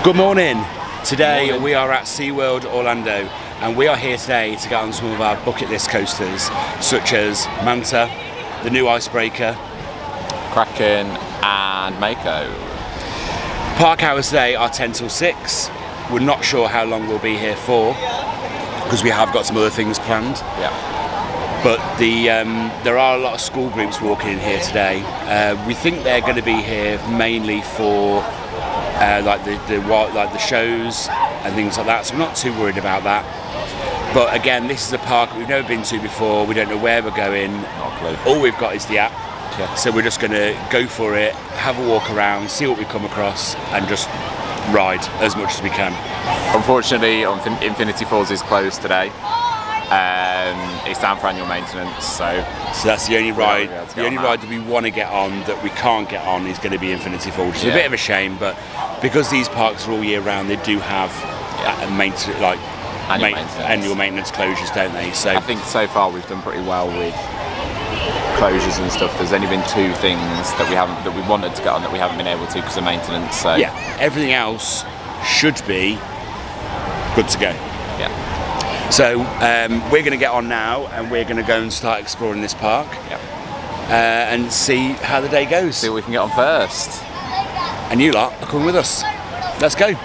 Good morning. Today we are at SeaWorld Orlando and we are here today to get on some of our bucket list coasters such as Manta, the new icebreaker, Kraken and Mako. Park hours today are 10 till 6. We're not sure how long we'll be here for because we have got some other things planned. Yeah. But there are a lot of school groups walking in here today. We think they're going to be here mainly for like the shows and things like that, so I'm not too worried about that. But again, this is a park we've never been to before. We don't know where we're going. Not a clue. All we've got is the app. Yeah. So we're just going to go for it, have a walk around, see what we come across, and just ride as much as we can. Unfortunately, Infinity Falls is closed today. It's down for annual maintenance, so that's the only ride. The only ride that we want to get on that we can't get on is going to be Infinity Falls, which is a bit of a shame. But because these parks are all year round, they do have annual maintenance closures, don't they? So I think so far we've done pretty well with closures and stuff. There's only been 2 things that we wanted to get on that we haven't been able to because of maintenance. So yeah, everything else should be good to go. Yeah. So we're going to get on now and we're going to go and start exploring this park. Yep. And see how the day goes. See what we can get on first. And you lot are coming with us. Let's go.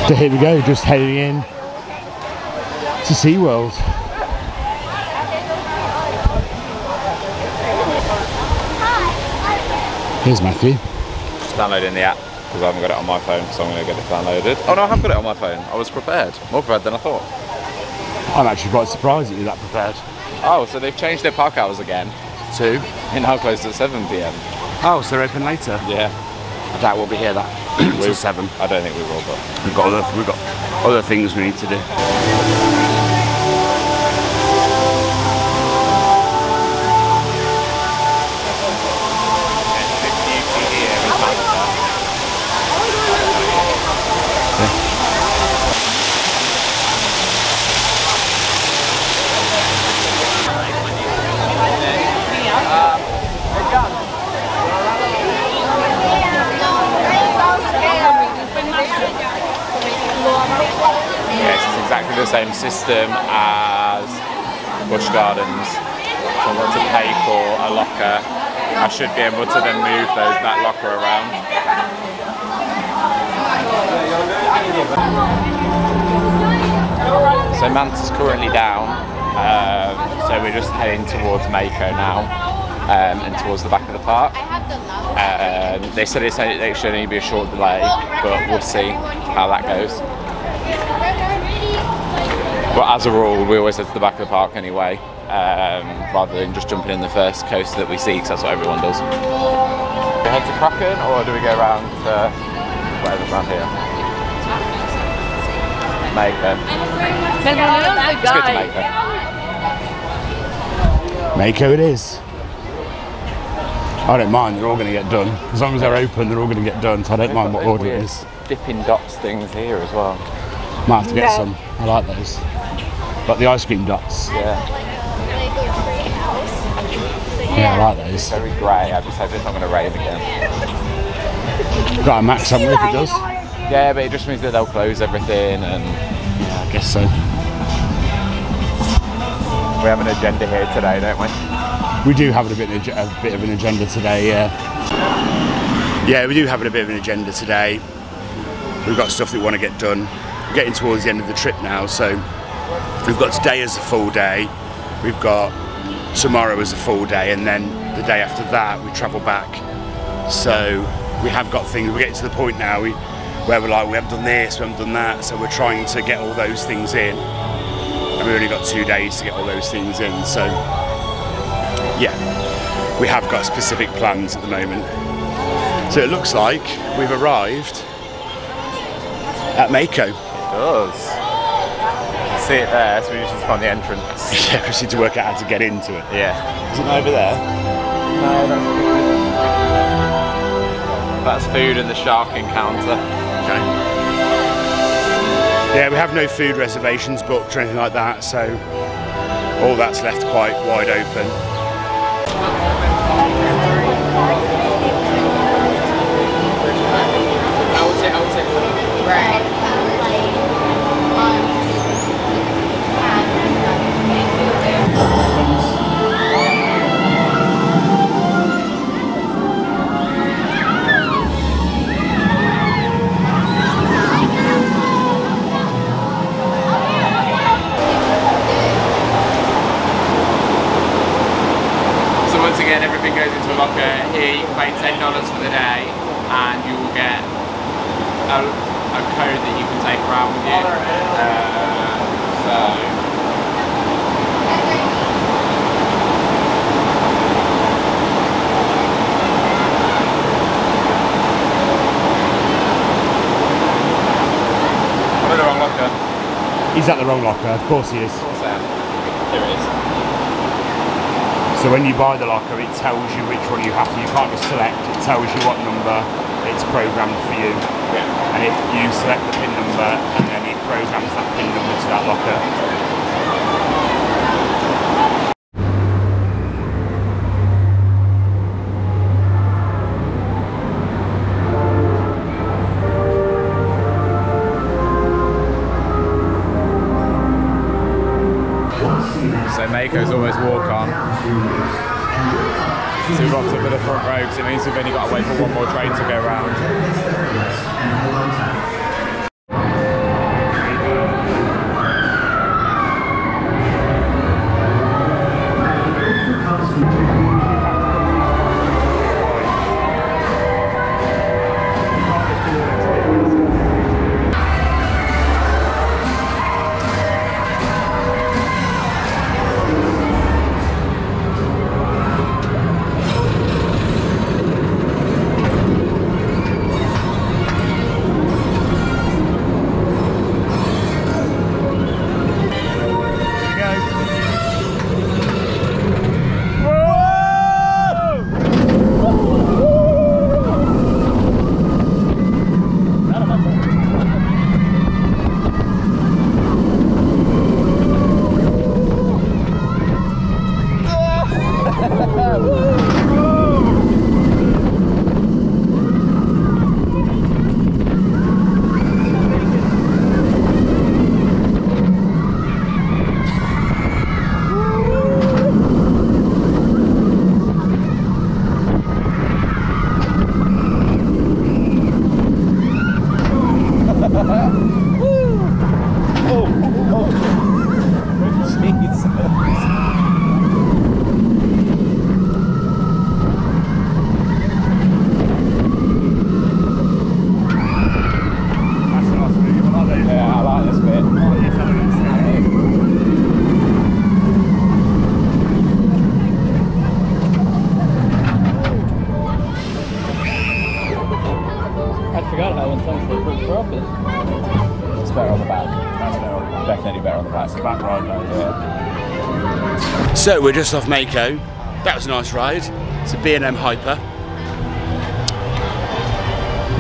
So here we go, just heading in to SeaWorld. Here's Matthew. Just downloading the app because I haven't got it on my phone, so I'm going to get it downloaded. Oh no, I have got it on my phone. I was prepared. More prepared than I thought. I'm actually quite surprised that you're that prepared. Oh, so they've changed their park hours again. To? It now closes at 7 PM. Oh, so they're open later? Yeah. I doubt we'll be here that till 7. I don't think we will, but We've got other things we need to do. yes, it's exactly the same system as Busch Gardens. So I want to pay for a locker. I should be able to then move that locker around. So Manta's currently down, so we're just heading towards Mako now and towards the back of the park. They said it should only be a short delay, but we'll see how that goes. But as a rule, we always head to the back of the park anyway, rather than just jumping in the first coaster that we see, because that's what everyone does. Do we head to Kraken, or do we go around to whatever's around here? Mako. Let's go to Mako. Mako it is. I don't mind, they're all going to get done. As long as they're open, they're all going to get done, so I don't mind what order it is. Dipping Dots things here as well. Might have to get some. I like those. Like the ice cream dots. Yeah. Yeah, I like those. It's very grey. I just hope it's not going to rain again. Got a max on if it does. Yeah, but it just means that they'll close everything, and Yeah, I guess so. we have an agenda here today, don't we? We do have a bit of an agenda today, yeah. Yeah, we do have a bit of an agenda today. We've got stuff that we want to get done. We're getting towards the end of the trip now, so we've got today as a full day. We've got tomorrow as a full day, and then the day after that we travel back. So we have got things. We're getting to the point now where we're like, we haven't done this, we haven't done that, so we're trying to get all those things in. And we've only got 2 days to get all those things in, so yeah, we have got specific plans at the moment. So it looks like we've arrived at Mako. It does. See it there, so we just need to find the entrance. Yeah, we just need to work out how to get into it. Yeah. Isn't it over there? No, that's food and the shark encounter. Okay. Yeah, we have no food reservations booked or anything like that, so all that's left quite wide open. Right. So once again, everything goes into a locker. Here you can pay $10 for the day, and you will get a code that you can take around with you. I'm in the wrong locker. He's at the wrong locker, of course he is. Here it is. So when you buy the locker, it tells you which one you have to. You can't just select, it tells you what number it's programmed for you. Yeah. And if you select the PIN number, and then it programs that PIN number to that locker. So Mako's almost walk on. So we've got to the front row, because it means we've only got to wait for one more train to go round. So we're just off Mako. That was a nice ride. It's a B&M Hyper.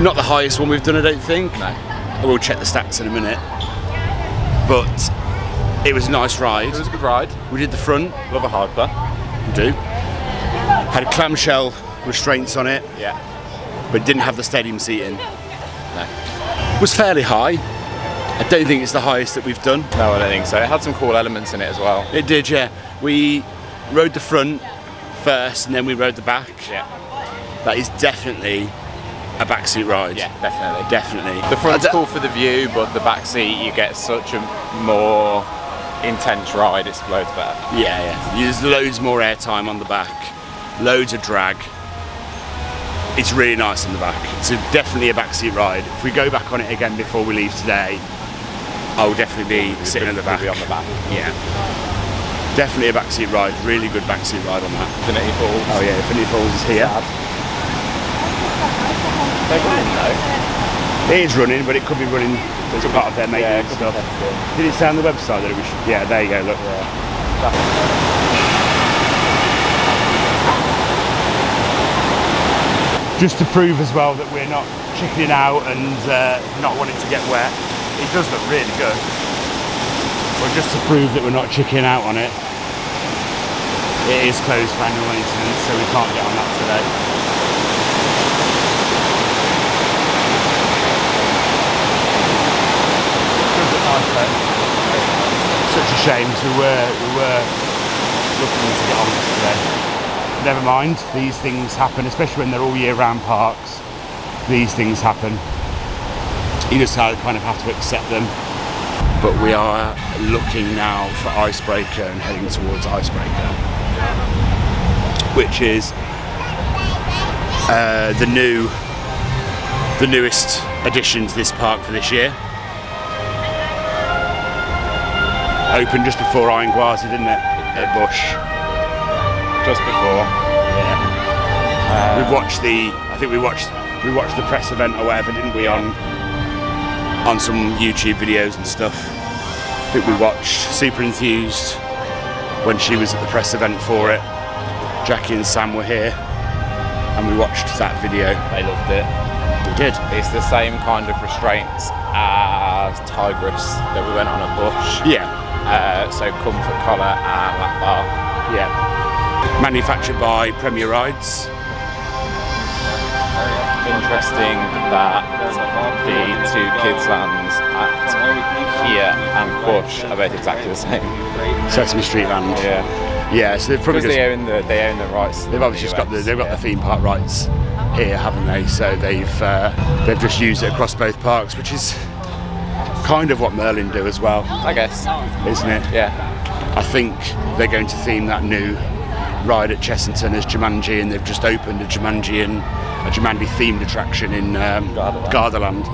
Not the highest one we've done, I don't think. No. We'll check the stats in a minute. But It was a nice ride. It was a good ride. We did the front. Love a hard bar. We do. Had a clamshell restraints on it. Yeah. But didn't have the stadium seating. No. Was fairly high. I don't think it's the highest that we've done. No, I don't think so. It had some cool elements in it as well. It did, yeah. We rode the front first and then we rode the back. Yeah. That is definitely a backseat ride. Yeah, definitely. Definitely. The front's cool for the view, but the back seat you get such a more intense ride. It's loads better. Yeah, yeah. There's loads more airtime on the back. Loads of drag. It's really nice in the back. It's definitely a backseat ride. If we go back on it again before we leave today, I'll definitely be sitting at the back. Be on the back. Yeah. Definitely a backseat ride. Really good backseat ride on that. Infinity Falls. Oh yeah, Infinity Falls is here. They're running though. It is running, but it could be running as part of their maintenance stuff. Did it say on the website that it was? Yeah, there you go. Look. Yeah. Just to prove as well that we're not chickening out and not wanting to get wet. It does look really good. But just to prove that we're not chickening out on it, it is closed for annual maintenance, so we can't get on that today. Does look nice though. Such a shame, because we were looking to get on this today. Never mind, these things happen, especially when they're all year round parks. These things happen. You just kind of have to accept them. But we are looking now for Icebreaker and heading towards Icebreaker, which is the newest addition to this park for this year. Opened just before Iron Gwazi, didn't it? At Bush. Just before. Yeah. We've watched we watched the press event or whatever, didn't we, on some YouTube videos and stuff. I think we watched Super Enthused when she was at the press event for it. Jackie and Sam were here and we watched that video. They loved it. We did. It's the same kind of restraints as Tigress that we went on at Bush. Yeah. So comfort collar and lap bar. Yeah. Manufactured by Premier Rides. Interesting that the two kids lands at here and Bush are both exactly the same. Sesame Street Land. Yeah. Yeah, so they've probably because they own the rights. They've obviously just got the theme park rights here, haven't they? So they've just used it across both parks, which is kind of what Merlin do as well, I guess. Isn't it? Yeah. I think they're going to theme that new ride at Chessington as Jumanji, and they've just opened a Jumanji themed attraction in Gardaland.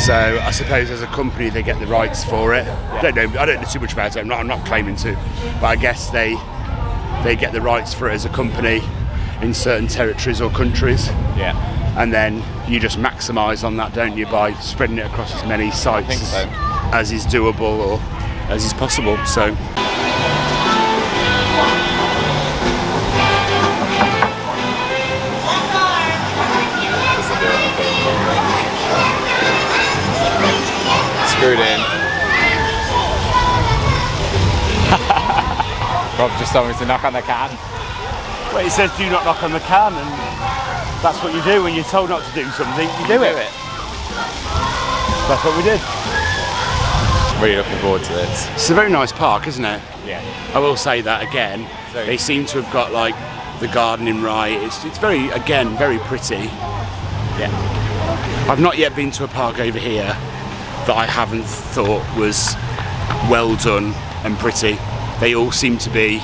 So I suppose as a company they get the rights for it. Yeah. I don't know too much about it. I'm not claiming to, but I guess they get the rights for it as a company in certain territories or countries. Yeah. And then you just maximise on that, don't you, by spreading it across as many sites as is doable or as is possible. So. Screwed in. Rob just told me to knock on the can. Well, it says do not knock on the can, and that's what you do when you're told not to do something. You do it. That's what we did. Really looking forward to this. It's a very nice park, isn't it? Yeah. I will say that again. They seem to have got like the gardening right. It's very pretty. Yeah. I've not yet been to a park over here that I haven't thought was well done and pretty. They all seem to be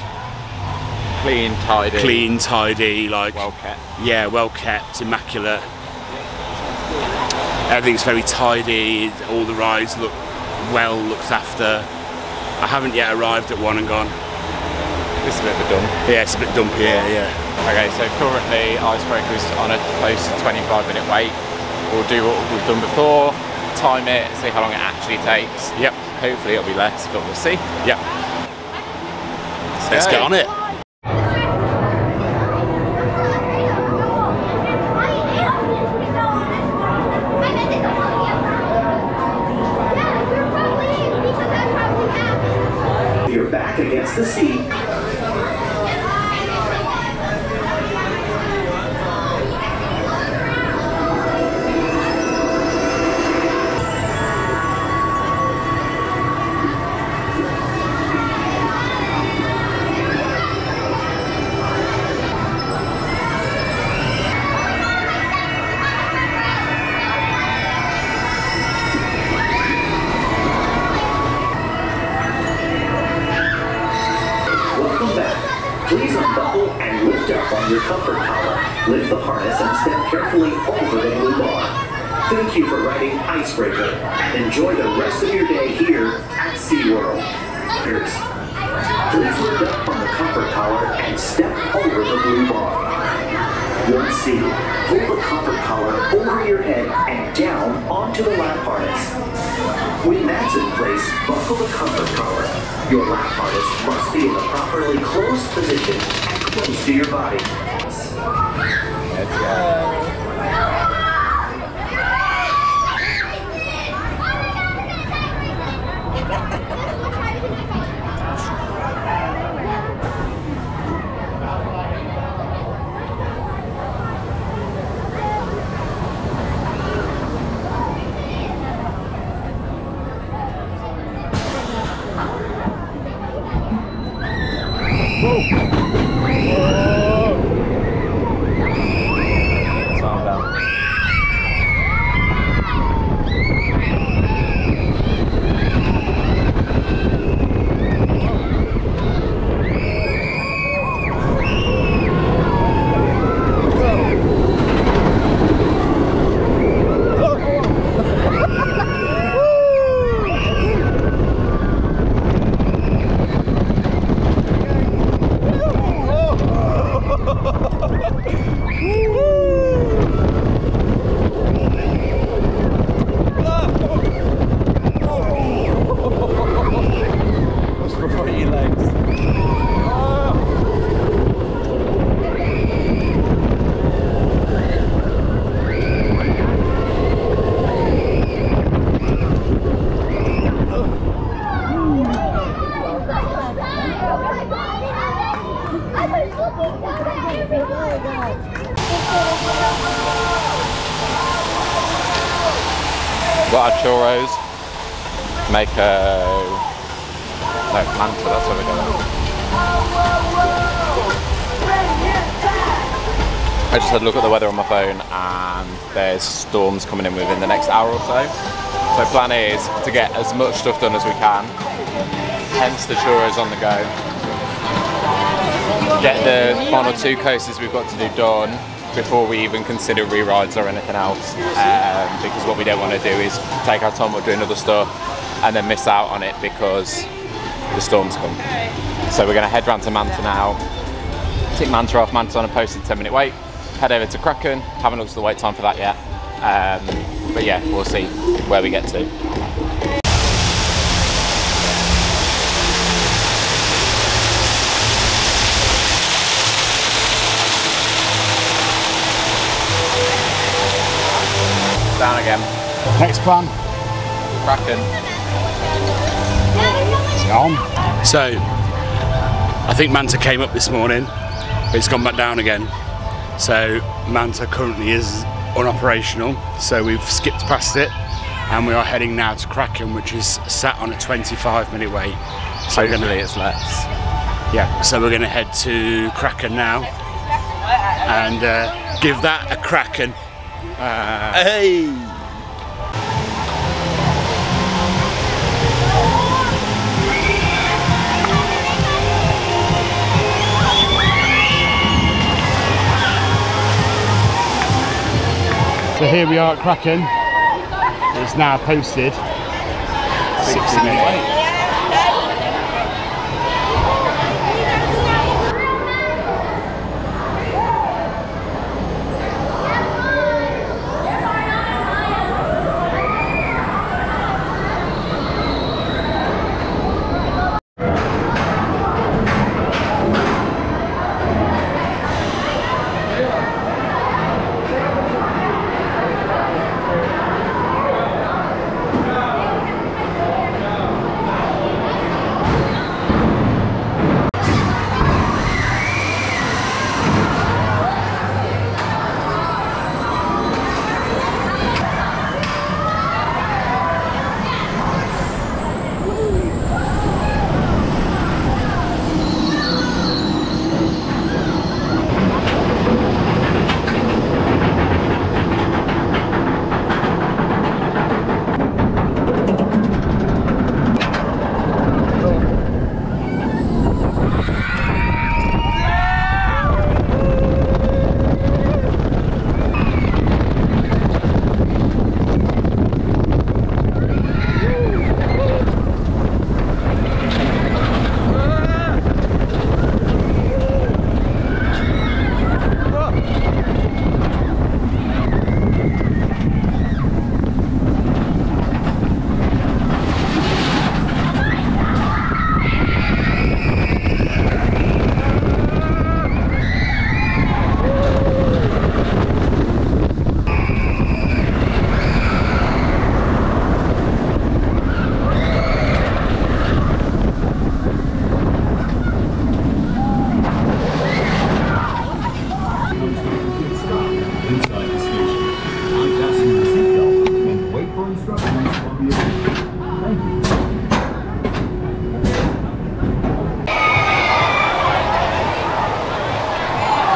clean, tidy, like well kept. Yeah, well kept, immaculate. Everything's very tidy. All the rides look well looked after. I haven't yet arrived at one and gone, This is a bit of a dump. yeah, it's a bit dumpy here. Yeah. Okay, so currently Icebreaker is on a close to 25-minute wait. We'll do what we've done before, time it, see how long it actually takes. Yep. Hopefully it'll be less, but we'll see. Yep. Let's get on it. Please unbuckle and lift up on your comfort collar. Lift the harness and step carefully over the blue bar. Thank you for riding Icebreaker. Enjoy the rest of your day here at SeaWorld. Please lift up on the comfort collar and step over the blue bar. Once seated, pull the comfort collar over your head and down onto the lap harness. With mats in place, buckle the comfort collar. Your lap harness must be in a properly closed position and close to your body. Let's go. Got our churros, Mako, no, Manta, that's where we're going. I just had a look at the weather on my phone and there's storms coming in within the next hour or so. So plan is to get as much stuff done as we can, hence the churros on the go. Get the final 2 coasters we've got to do done before we even consider re-rides or anything else, because what we don't want to do is take our time doing other stuff and then miss out on it because the storms come. So we're going to head round to Manta now, tick Manta off. Manta's on a posted 10-minute wait, head over to Kraken, haven't looked at the wait time for that yet, but yeah, we'll see where we get to. Down again. Next plan. Kraken. It's on. So, I think Manta came up this morning, but it's gone back down again. So, Manta currently is unoperational, so we've skipped past it, and we are heading now to Kraken, which is sat on a 25-minute wait. So hopefully it's less. Yeah, so we're going to head to Kraken now, and give that a Kraken. Hey! So here we are at Kraken. It's now posted 60-minute wait.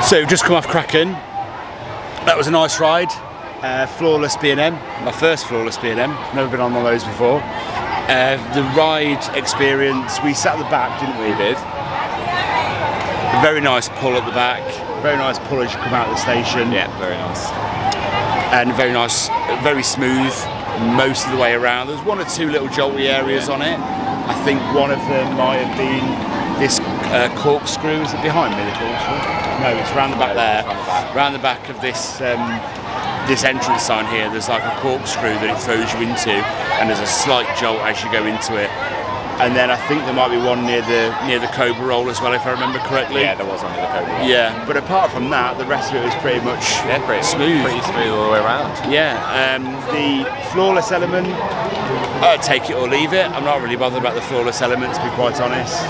So we've just come off Kraken. That was a nice ride. Floorless B&M, my first floorless B&M. Never been on one of those before. The ride experience, we sat at the back, didn't we? We did. A very nice pull at the back. Very nice pull as you come out of the station. Yeah, very nice. And very nice, very smooth most of the way around. There's one or two little jolty areas on it. I think one of them might have been this corkscrew. Is it behind me, the corkscrew? No, it's round the back there. Round the back of this this entrance sign here, there's like a corkscrew that it throws you into, and there's a slight jolt as you go into it. And then I think there might be one near the Cobra roll as well, if I remember correctly. Yeah, there was one near the Cobra roll. Yeah, but apart from that, the rest of it was pretty much pretty smooth. Pretty smooth all the way around. Yeah, the floorless element, take it or leave it. I'm not really bothered about the floorless element, to be quite honest.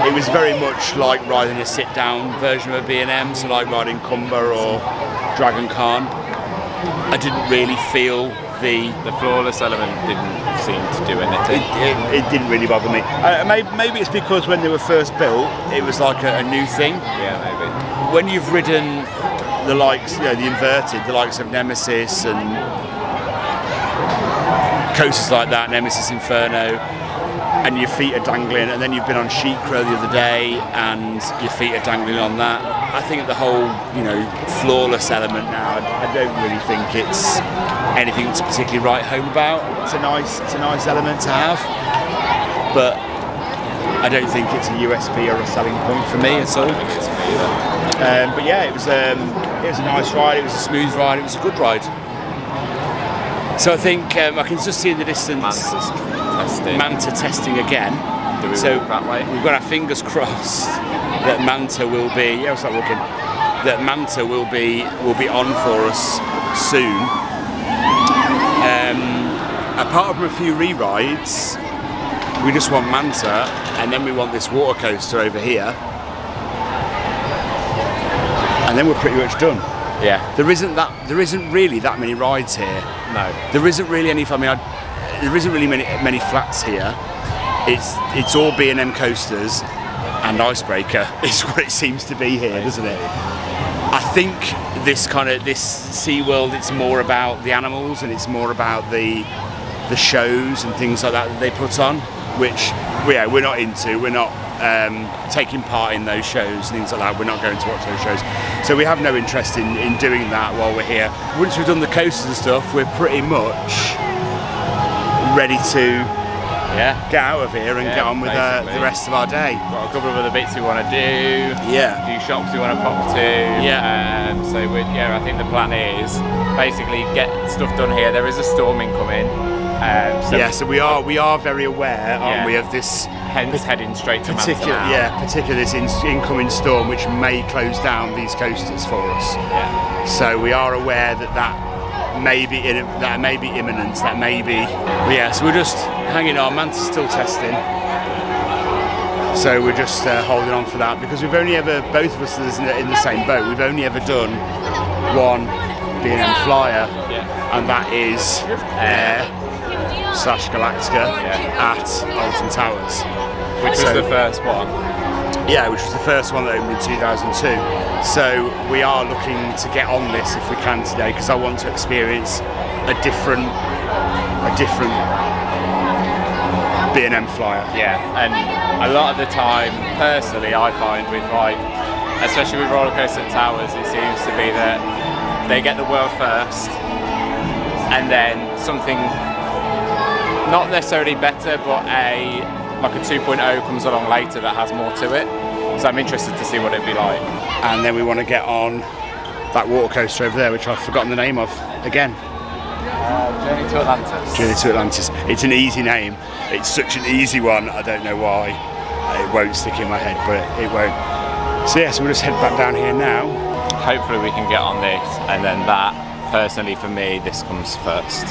It was very much like riding a sit-down version of a B&M, so like riding Cumber or Dragon Khan. I didn't really feel the floorless element didn't seem to do anything. It didn't really bother me. Maybe it's because when they were first built, it was like a new thing. Yeah, maybe. When you've ridden the likes, you know, the inverted, the likes of Nemesis and coasters like that, Nemesis Inferno, and your feet are dangling, and then you've been on Sheet Crow the other day and your feet are dangling on that. I think the whole, you know, floorless element now, I don't really think it's anything to particularly write home about. It's a nice element to have, but I don't think it's a USP or a selling point for me at all. But yeah, it was a nice ride. It was a smooth ride. It was a good ride. So I think I can just see in the distance Manta testing again. Do we so walk that way? We've got our fingers crossed that Manta will be. Yeah, what's that looking? That Manta will be on for us soon. Apart from a few re-rides, we just want Manta, and then we want this water coaster over here, and then we're pretty much done. Yeah. There isn't really that many rides here. No. There isn't really any. There isn't really many flats here. It's all B&M coasters and Icebreaker is what it seems to be here, doesn't it? I think this SeaWorld, it's more about the animals and it's more about the shows and things like that they put on, which we're not into. We're not taking part in those shows and things like that. We're not going to watch those shows. So we have no interest in doing that while we're here. Once we've done the coasters and stuff, we're pretty much ready to get out of here and get on with the rest of our day. Got a couple of other bits we want to do. Yeah. A few shops we want to pop to. Yeah. So I think the plan is basically get stuff done here. There is a storming coming. So we are very aware, aren't we, of this. Hence heading straight to Manta. Particularly this incoming storm, which may close down these coasters for us. Yeah. So we are aware that may be imminent. That may be. So we're just hanging on. Manta's still testing. So we're just holding on for that because we've only ever, both of us in the same boat. We've only ever done one B&M Flyer, and that is Air/Galactica at Alton Towers. Which was the first one? Yeah, which was the first one that opened in 2002. So we are looking to get on this if we can today, because I want to experience a different B&M Flyer. Yeah, and a lot of the time, personally, I find with especially with roller coaster towers, it seems to be that they get the world first, and then something not necessarily better, but like a 2.0 comes along later that has more to it. So I'm interested to see what it'd be like. And then we want to get on that water coaster over there, which I've forgotten the name of again. Journey to Atlantis. Journey to Atlantis. It's an easy name. It's such an easy one. I don't know why. It won't stick in my head, but it won't. So we'll just head back down here now. Hopefully we can get on this, and then that, personally for me, this comes first.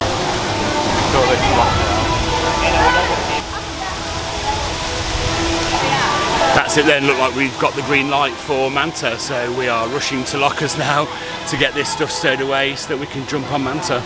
That's it then, look like we've got the green light for Manta, so we are rushing to lockers now to get this stuff stowed away so that we can jump on Manta.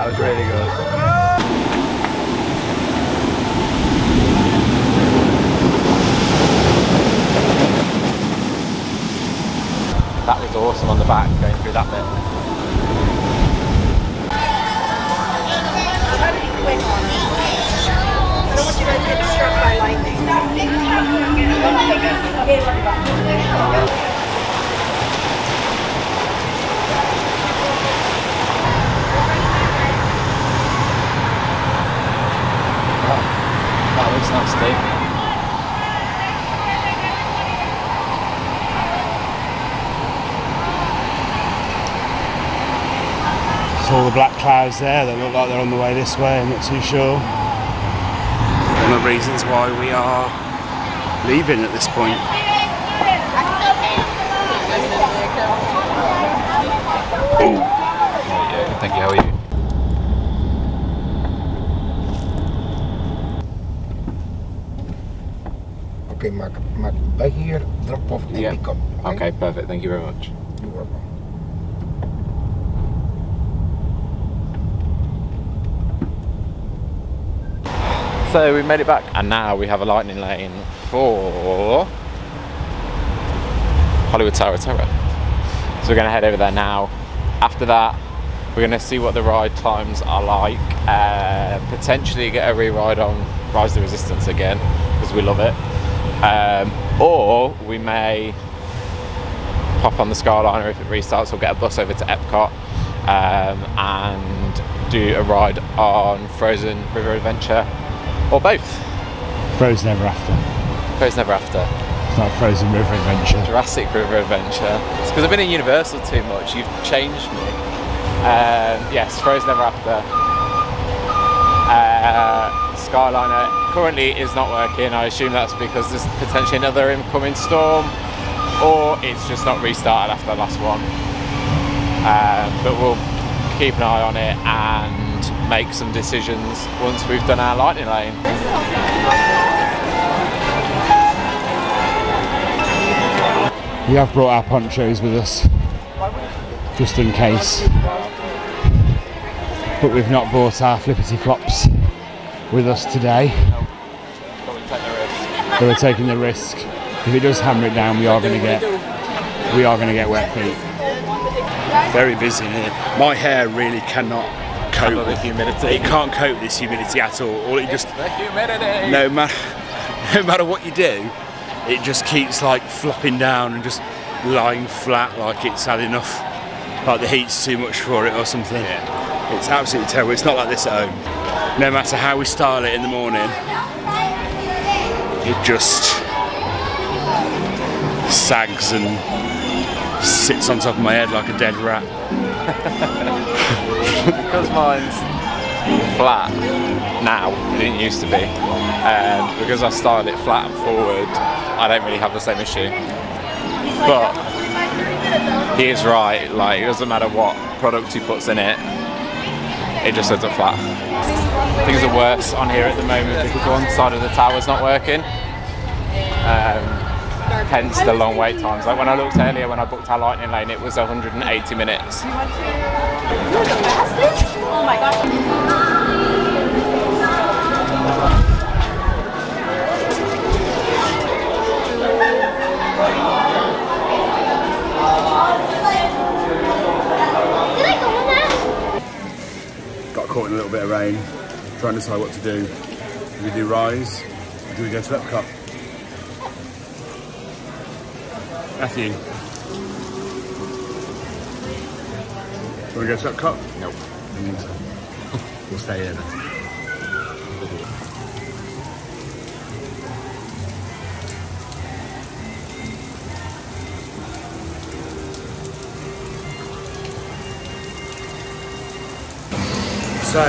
That was really good. That was awesome on the back, going through that bit. Try to be quick on it. I don't want you guys to get struck by lightning. That looks nasty. All the black clouds there that look like they're on the way this way, I'm not too sure. One of the reasons why we are leaving at this point. Yeah, thank you, how are you? Okay, Mark, by here, drop off and pick up. Okay, perfect, thank you very much. You're welcome. So we made it back, and now we have a lightning lane for Hollywood Tower of Terror. So we're going to head over there now. After that, we're going to see what the ride times are like. Potentially get a re-ride on Rise of the Resistance again, because we love it. Or we may pop on the Skyliner if it restarts, or get a bus over to Epcot and do a ride on Frozen River Adventure. Or both. Frozen Ever After. Frozen Ever After. It's not Frozen River Adventure. Jurassic River Adventure. It's because I've been in Universal too much. You've changed me. Yes, Frozen Ever After. Skyliner currently is not working. I assume that's because there's potentially another incoming storm, or it's just not restarted after the last one. But we'll keep an eye on it and make some decisions once we've done our lightning lane. We have brought our ponchos with us, just in case. But we've not brought our flippity flops with us today. So we're taking the risk. If it does hammer it down, we are going to get wet feet. Very busy in here. My hair really cannot cope with humidity. It can't cope with this humidity at all. It just, the humidity. No matter what you do, it just keeps like flopping down and just lying flat, like it's had enough, like the heat's too much for it or something. Yeah. It's absolutely terrible. It's not like this at home. No matter how we style it in the morning, it just sags and sits on top of my head like a dead rat. Because mine's flat now, it didn't used to be. Because I styled it flat and forward, I don't really have the same issue. But he is right, like it doesn't matter what product he puts in it, it just ends up flat. Things are worse on here at the moment because one side of the tower's not working. Hence the long wait times. Like when I looked earlier, when I booked our lightning lane, it was 180 minutes. You're the fastest? Oh my gosh. Got caught in a little bit of rain, trying to decide what to do. Do we do Rise, or do we go to Epcot? Matthew, do we go to Epcot? Nope. We'll stay here then. So,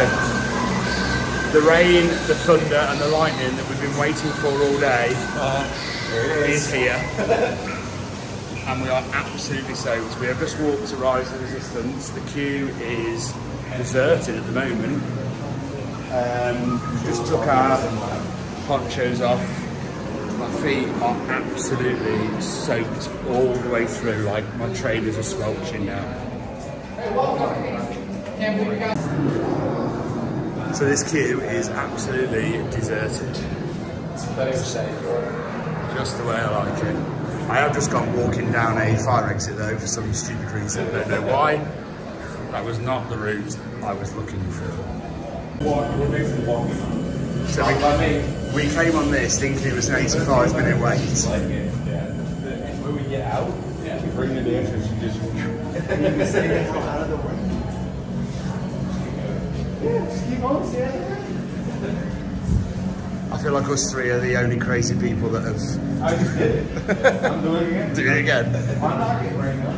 the rain, the thunder and the lightning that we've been waiting for all day is here. And we are absolutely soaked. We have just walked to Rise of the Resistance. The queue is deserted at the moment. We just took our ponchos off. My feet are absolutely soaked all the way through, like my trainers are squelching now. So this queue is absolutely deserted. Just the way I like it. I have just gone walking down a fire exit though for some stupid reason. I don't know why. That was not the route I was looking for. So we came on this thinking it was an 85-minute wait. When we get out, we bring the dancers and just out of the way. Yeah, just keep on standing. I feel like us three are the only crazy people that have... I just did it. I'm doing it again. Do it again. I'm not getting right now.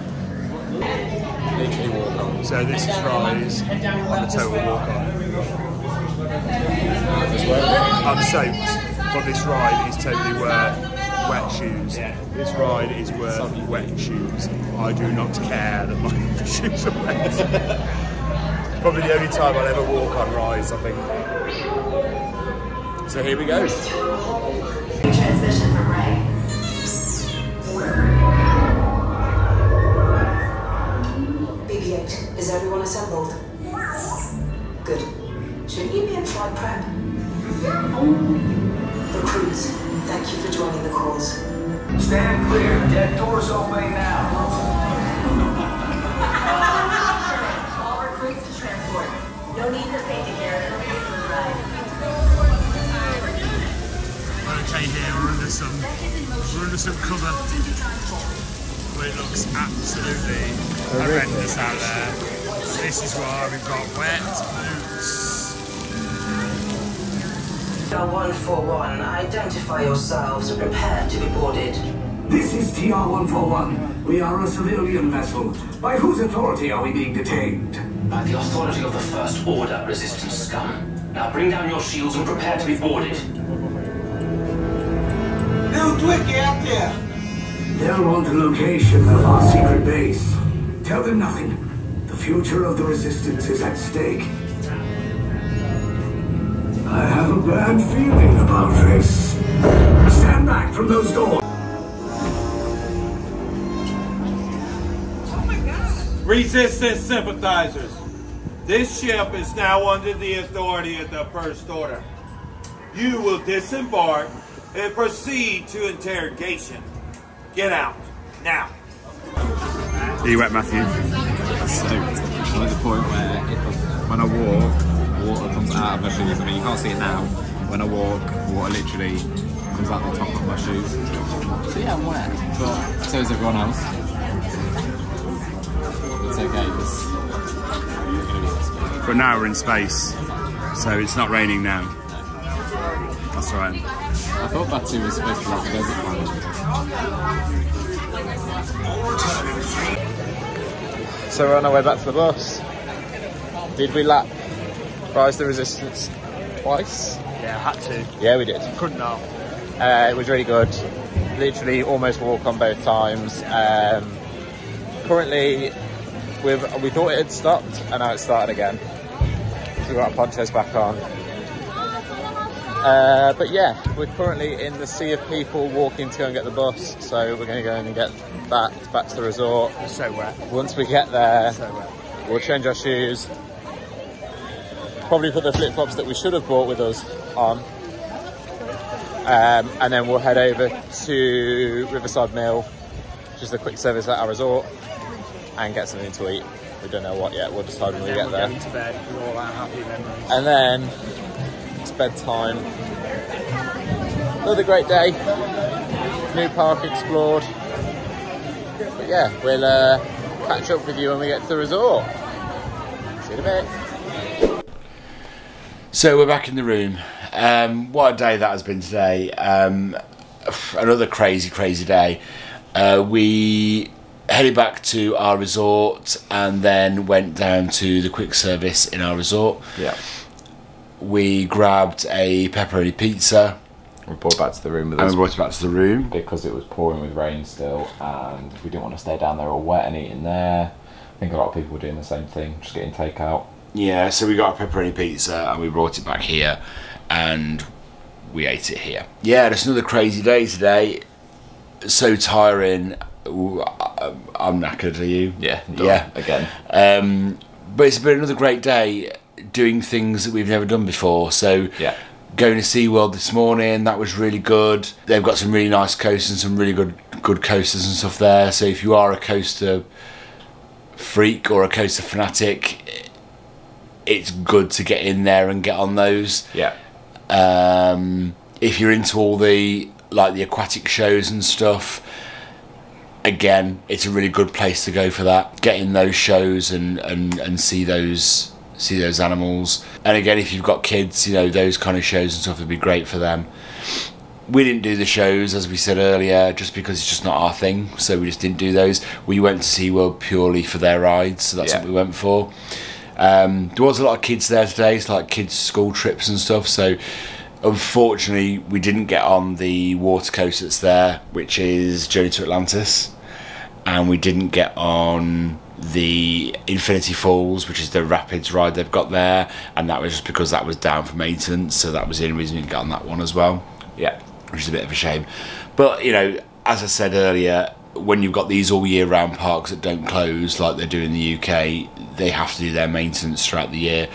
Literally walk on. So this is Rise on the total walk on. I'm soaked, but this ride is totally worth wet shoes. This ride is worth wet shoes. I do not care that my shoes are wet. Probably the only time I'll ever walk on Rise, I think. So here we go. Transmission from Ray. BB-8, is everyone assembled? Good. Should you be in flight prep? Recruits, thank you for joining the calls. Stand clear. Deck doors opening now. All recruits to transport. No need for safety gear. Okay, here we're under some cover. Well, it looks absolutely horrendous out there. This is why we've got wet boots. TR-141, identify yourselves and prepare to be boarded. This is TR-141. We are a civilian vessel. By whose authority are we being detained? By the authority of the First Order, resistance scum. Now bring down your shields and prepare to be boarded. Little Twiggy out there. They'll want the location of our secret base. Tell them nothing. The future of the resistance is at stake. I have a bad feeling about this. Stand back from those doors. Resistance sympathizers. This ship is now under the authority of the First Order. You will disembark and proceed to interrogation. Get out, now. Are you wet, Matthew? I'm soaked. I'm at the point where when I walk, water comes out of my shoes. I mean, you can't see it now. When I walk, water literally comes out the top of my shoes. So yeah, I'm wet, but so is everyone else. It's okay, because we're going to be this good. But now we're in space, so it's not raining now. That's right. I thought Batu was supposed to be like a desert planet. So we're on our way back to the bus. Did we lap Rise the Resistance twice? Yeah, had to. Yeah, we did. Couldn't not. It was really good. Literally almost walk on both times. Currently, we thought it had stopped and now it's started again. So we've got our ponchos back on. But yeah, we're currently in the sea of people walking to go and get the bus, so we're going to go and get back to the resort. It's so wet. Once we get there, So wet. we'll change our shoes, probably put the flip-flops that we should have brought with us on, and then we'll head over to Riverside Mill, which is the quick service at our resort, and get something to eat. We don't know what yet, we'll decide when we get there. Going to bed with all our happy memories. And then it's bedtime. Another great day. New park explored. But yeah, we'll catch up with you when we get to the resort. See you in a bit. So we're back in the room. What a day that has been today. Another crazy day. We headed back to our resort and then went down to the quick service in our resort. Yeah. We grabbed a pepperoni pizza. We brought it back to the room with And us we brought it back to the room. because it was pouring with rain still, and we didn't want to stay down there all wet and eat in there. I think a lot of people were doing the same thing, just getting takeout. Yeah, so we got a pepperoni pizza and we brought it back here and we ate it here. Yeah, it's another crazy day today. So tiring. Ooh, I'm knackered, are you? Yeah, Yeah. again. But it's been another great day. doing things that we've never done before. So Yeah. going to SeaWorld this morning, that was really good. They've got some really nice coasters and some really good coasters and stuff there. So if you are a coaster freak or a coaster fanatic, it's good to get in there and get on those. Yeah. If you're into all the the aquatic shows and stuff, again, it's a really good place to go for that. Get in those shows and see those animals. And again, if you've got kids, you know, those kind of shows and stuff would be great for them. We didn't do the shows, as we said earlier, just because it's just not our thing, so we just didn't do those. We went to SeaWorld purely for their rides, so that's what we went for. There was a lot of kids there today, it's like kids' school trips and stuff, so unfortunately we didn't get on the water coaster that's there, which is Journey to Atlantis, and we didn't get on the Infinity Falls, which is the rapids ride they've got there, and that was just because that was down for maintenance, so that was the only reason we didn't get on that one as well. Yeah. Which is a bit of a shame. But, you know, as I said earlier, when you've got these all year round parks that don't close like they do in the UK, they have to do their maintenance throughout the year.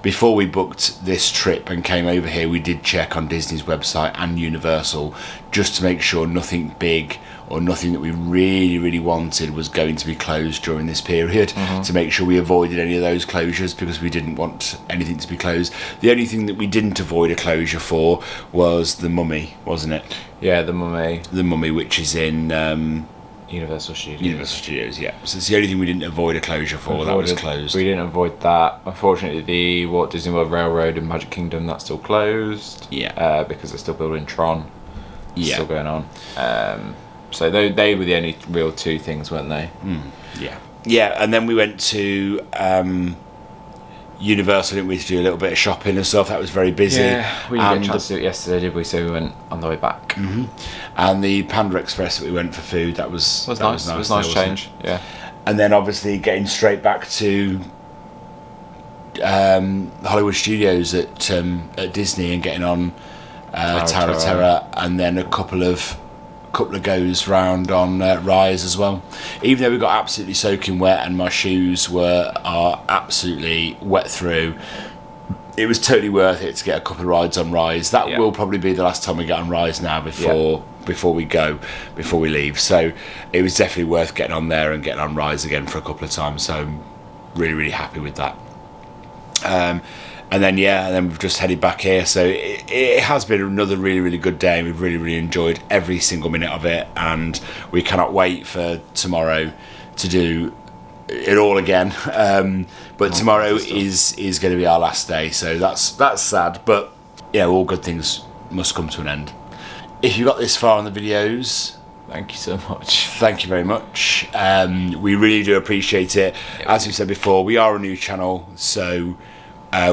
Before we booked this trip and came over here, we did check on Disney's website and Universal just to make sure nothing big or nothing that we really wanted was going to be closed during this period, to make sure we avoided any of those closures, because we didn't want anything to be closed. The only thing that we didn't avoid a closure for was the Mummy, wasn't it? Yeah, the Mummy. The Mummy, which is in Universal Studios. Universal Studios, yeah. So it's the only thing we didn't avoid a closure for. That was closed. We didn't avoid that. Unfortunately, the Walt Disney World Railroad in Magic Kingdom, that's still closed. Yeah. Because they're still building Tron. Yeah. Still going on. So they were the only real two things, weren't they? Yeah. Yeah, and then we went to Universal, didn't we, to do a little bit of shopping and stuff. That was very busy. Yeah, we didn't get a chance to do it yesterday, did we? So we went on the way back. And the Panda Express that we went for food, that was nice. It was a nice change. Yeah. And then obviously getting straight back to Hollywood Studios at Disney and getting on Tower of Terror, and then a couple of goes round on Rise as well. Even though we got absolutely soaking wet and my shoes are absolutely wet through, it was totally worth it to get a couple of rides on Rise. That will probably be the last time we get on Rise now before we leave. So it was definitely worth getting on there and getting on Rise again for a couple of times. So I'm really happy with that. And then we've just headed back here. So it has been another really good day. We've really enjoyed every single minute of it, and we cannot wait for tomorrow to do it all again. But tomorrow is going to be our last day, so that's sad. But yeah, all good things must come to an end. If you got this far on the videos, thank you so much. Thank you very much. We really do appreciate it. As we said before, we are a new channel, so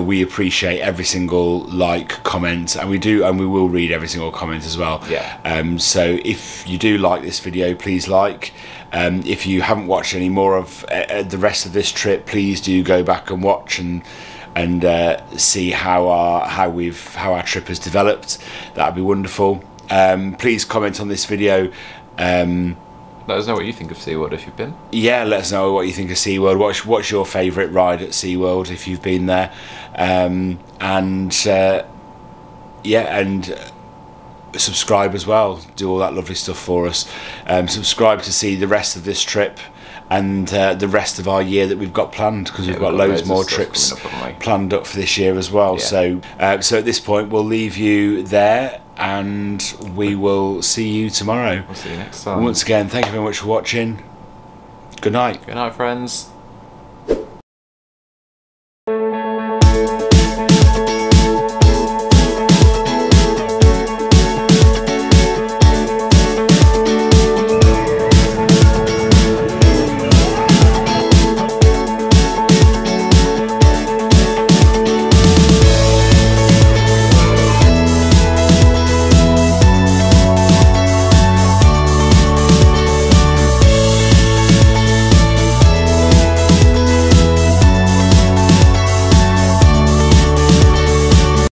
we appreciate every single like, comment, and we will read every single comment as well. Yeah. So if you do like this video, please like. If you haven't watched any more of the rest of this trip, please do go back and watch and see how our trip has developed. That'd be wonderful. Please comment on this video. Let us know what you think of SeaWorld if you've been. Yeah, let us know what you think of SeaWorld. What's your favourite ride at SeaWorld if you've been there? And subscribe as well. Do all that lovely stuff for us. Subscribe to see the rest of this trip and the rest of our year that we've got planned, because we've got loads more trips planned up for this year as well. So at this point we'll leave you there, and we will see you tomorrow. We'll see you next time. Once again, thank you very much for watching. Good night. Good night, friends.